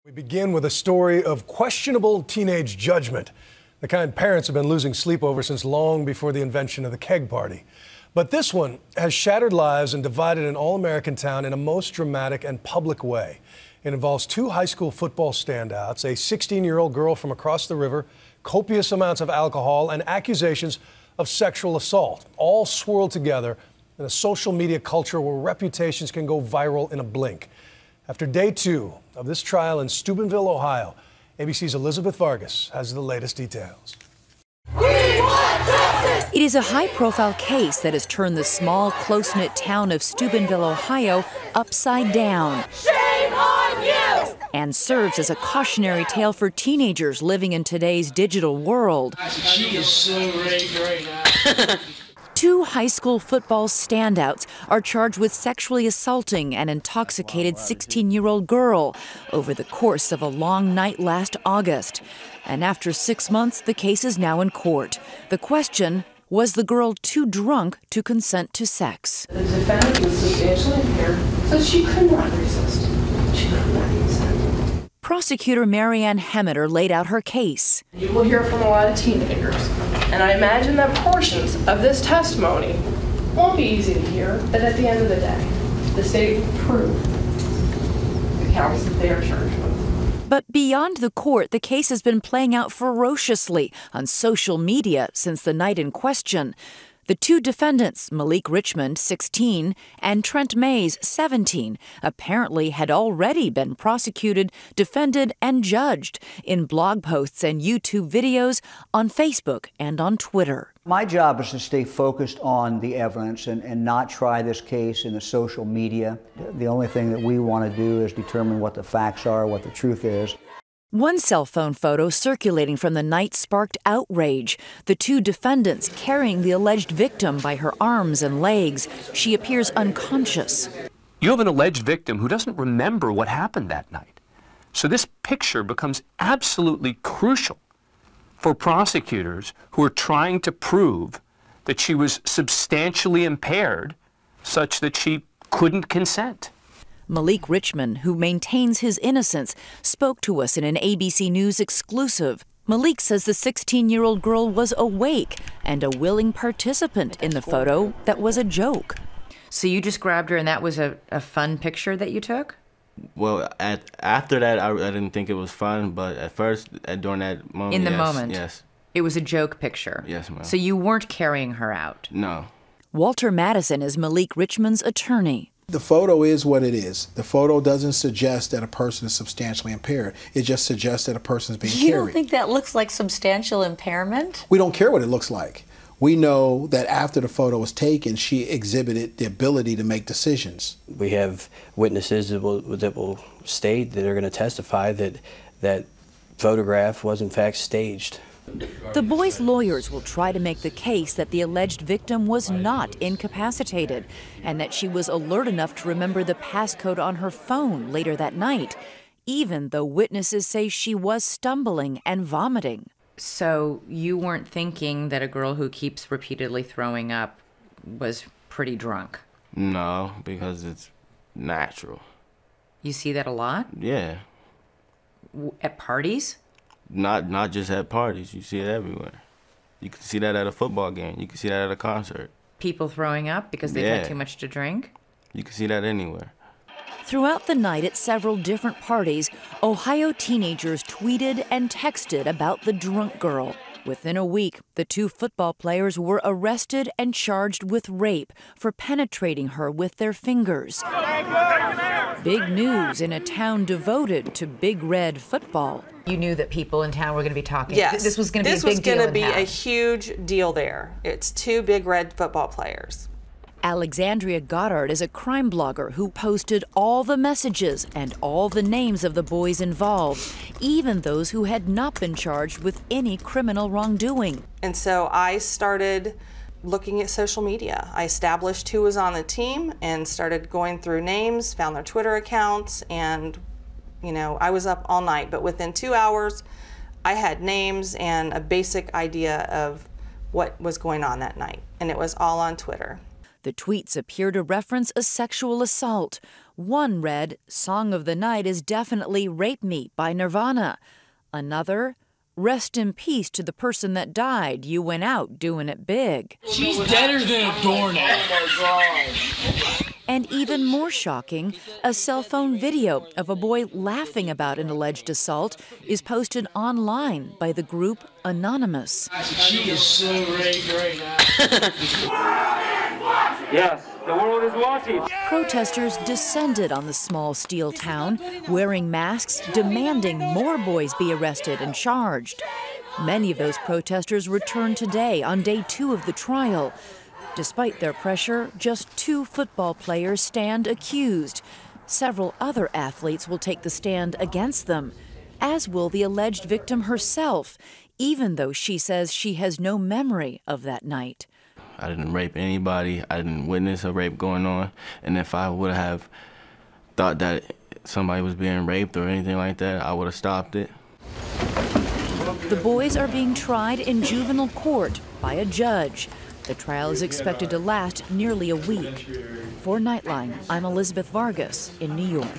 We begin with a story of questionable teenage judgment, the kind parents have been losing sleep over since long before the invention of the keg party. But this one has shattered lives and divided an all-American town in a most dramatic and public way. It involves two high school football standouts, a 16-year-old girl from across the river, copious amounts of alcohol, and accusations of sexual assault, all swirled together in a social media culture where reputations can go viral in a blink. After day two of this trial in Steubenville, Ohio, ABC's Elizabeth Vargas has the latest details. It is a high-profile case that has turned the small, close-knit town of Steubenville, Ohio, upside down. Shame on you! And serves as a cautionary tale for teenagers living in today's digital world. She is so great. Two high school football standouts are charged with sexually assaulting an intoxicated 16-year-old girl over the course of a long night last August. And after 6 months, the case is now in court. The question, was the girl too drunk to consent to sex? The defendant was substantially impaired, so she could not resist. She could not consent. Prosecutor Marianne Hemmeter laid out her case. You will hear from a lot of teenagers, and I imagine that portions of this testimony won't be easy to hear, but at the end of the day, the state proved the counts that they are charged with. But beyond the court, the case has been playing out ferociously on social media since the night in question. The two defendants, Malik Richmond, 16, and Trent Mays, 17, apparently had already been prosecuted, defended, and judged in blog posts and YouTube videos, on Facebook and on Twitter. My job is to stay focused on the evidence and not try this case in the social media. The only thing that we want to do is determine what the facts are, what the truth is. One cell phone photo circulating from the night sparked outrage. The two defendants carrying the alleged victim by her arms and legs. She appears unconscious. You have an alleged victim who doesn't remember what happened that night. So this picture becomes absolutely crucial for prosecutors who are trying to prove that she was substantially impaired such that she couldn't consent. Malik Richmond, who maintains his innocence, spoke to us in an ABC News exclusive. Malik says the 16-year-old girl was awake and a willing participant in the photo that was a joke. So you just grabbed her and that was a fun picture that you took? Well, after that, I didn't think it was fun, but at first, during that moment, in the yes, moment? Yes. It was a joke picture? Yes, ma'am. So you weren't carrying her out? No. Walter Madison is Malik Richmond's attorney. The photo is what it is. The photo doesn't suggest that a person is substantially impaired. It just suggests that a person is being carried. You don't think that looks like substantial impairment? We don't care what it looks like. We know that after the photo was taken, she exhibited the ability to make decisions. We have witnesses that will state that are going to testify that that photograph was in fact staged. The boys' lawyers will try to make the case that the alleged victim was not incapacitated and that she was alert enough to remember the passcode on her phone later that night, even though witnesses say she was stumbling and vomiting. So you weren't thinking that a girl who keeps repeatedly throwing up was pretty drunk? No, because it's natural. You see that a lot? Yeah. At parties? Not just at parties. You see it everywhere. You can see that at a football game. You can see that at a concert. People throwing up because they've had too much to drink? You can see that anywhere. Throughout the night at several different parties, Ohio teenagers tweeted and texted about the drunk girl. Within a week, the two football players were arrested and charged with rape for penetrating her with their fingers. Big news in a town devoted to Big Red football. You knew that people in town were going to be talking. Yes. This was going to be a big deal. This was going to be a huge deal there. It's two Big Red football players. Alexandria Goddard is a crime blogger who posted all the messages and all the names of the boys involved, even those who had not been charged with any criminal wrongdoing. And so I started looking at social media. I established who was on the team and started going through names, found their Twitter accounts, and you know, I was up all night, but within 2 hours, I had names and a basic idea of what was going on that night, and it was all on Twitter. The tweets appear to reference a sexual assault. One read, "Song of the night is definitely Rape Me" by Nirvana. Another, "Rest in peace to the person that died. You went out doing it big." She's deader than a doornail. And even more shocking, a cell phone video of a boy laughing about an alleged assault is posted online by the group Anonymous. She is so raped right now. Yes, the world is watching. Protesters descended on the small steel town, wearing masks, demanding more boys be arrested and charged. Many of those protesters returned today on day 2 of the trial. Despite their pressure, just 2 football players stand accused. Several other athletes will take the stand against them, as will the alleged victim herself, even though she says she has no memory of that night. I didn't rape anybody. I didn't witness a rape going on. And if I would have thought that somebody was being raped or anything like that, I would have stopped it. The boys are being tried in juvenile court by a judge. The trial is expected to last nearly a week. For Nightline, I'm Elizabeth Vargas in New York.